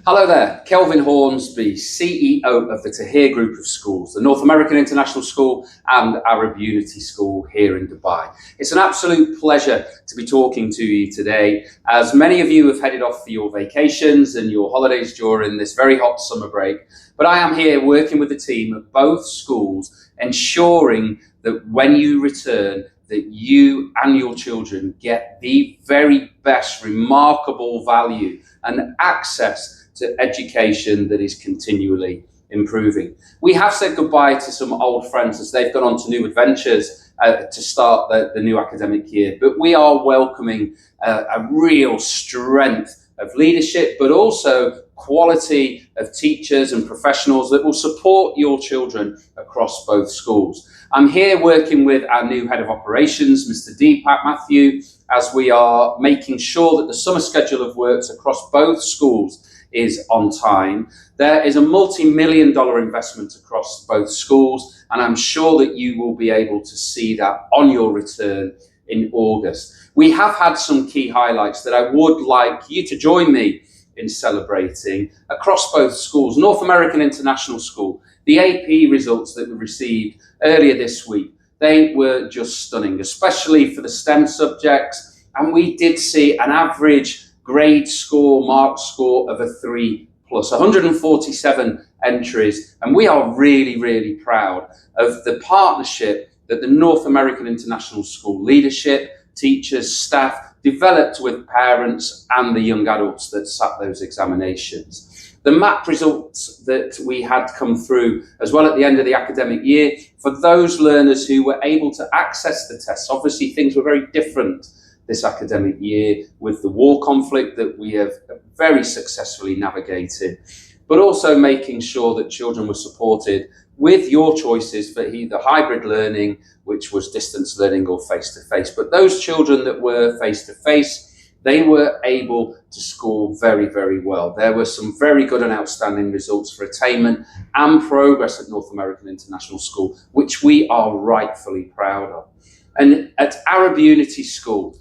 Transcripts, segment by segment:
Hello there, Kelvin Hornsby, CEO of the Tahir Group of Schools, the North American International School and Arab Unity School here in Dubai. It's an absolute pleasure to be talking to you today, as many of you have headed off for your vacations and your holidays during this very hot summer break. But I am here working with the team at both schools, ensuring that when you return, that you and your children get the very best, remarkable value and access to education that is continually improving. We have said goodbye to some old friends as they've gone on to new adventures to start the new academic year, but we are welcoming a real strength of leadership, but also quality of teachers and professionals that will support your children across both schools. I'm here working with our new head of operations, Mr Deepak Matthew, as we are making sure that the summer schedule of works across both schools is on time. There is a multi-million-dollar investment across both schools, and I'm sure that you will be able to see that on your return in August. We have had some key highlights that I would like you to join me in celebrating across both schools. North American International School, the AP results that we received earlier this week, they were just stunning, especially for the STEM subjects, and we did see an average grade score, mark score of a 3+, 147 entries, and we are really, really proud of the partnership that the North American International School leadership, teachers, staff developed with parents and the young adults that sat those examinations. The MAP results that we had come through as well at the end of the academic year, for those learners who were able to access the tests, obviously things were very different this academic year with the war conflict that we have very successfully navigated, but also making sure that children were supported with your choices for either hybrid learning, which was distance learning, or face-to-face. But those children that were face-to-face, they were able to score very, very well. There were some very good and outstanding results for attainment and progress at North American International School, which we are rightfully proud of. And at Arab Unity School,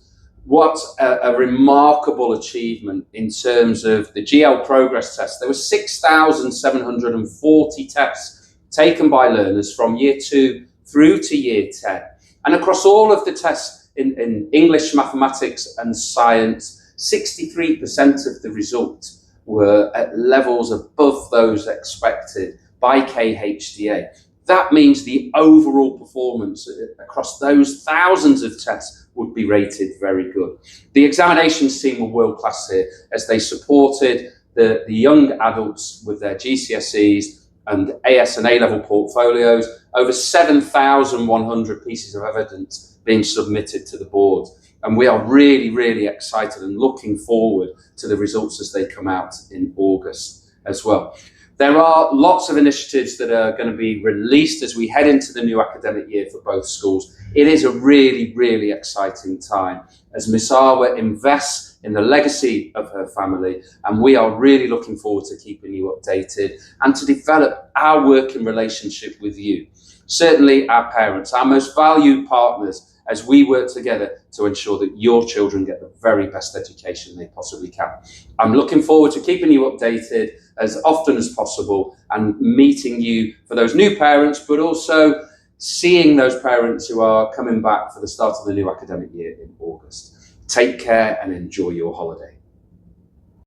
what a remarkable achievement in terms of the GL progress test. There were 6,740 tests taken by learners from year 2 through to year 10. And across all of the tests in English, mathematics and science, 63% of the results were at levels above those expected by KHDA. That means the overall performance across those thousands of tests would be rated very good. The examinations team were world-class here as they supported the young adults with their GCSEs and AS and A-level portfolios, over 7,100 pieces of evidence being submitted to the board. And we are really, really excited and looking forward to the results as they come out in August as well. There are lots of initiatives that are going to be released as we head into the new academic year for both schools. It is a really, really exciting time as Miss Arwa invests in the legacy of her family, and we are really looking forward to keeping you updated and to develop our working relationship with you. Certainly our parents, our most valued partners, as we work together to ensure that your children get the very best education they possibly can. I'm looking forward to keeping you updated as often as possible and meeting you for those new parents, but also seeing those parents who are coming back for the start of the new academic year in August. Take care and enjoy your holiday.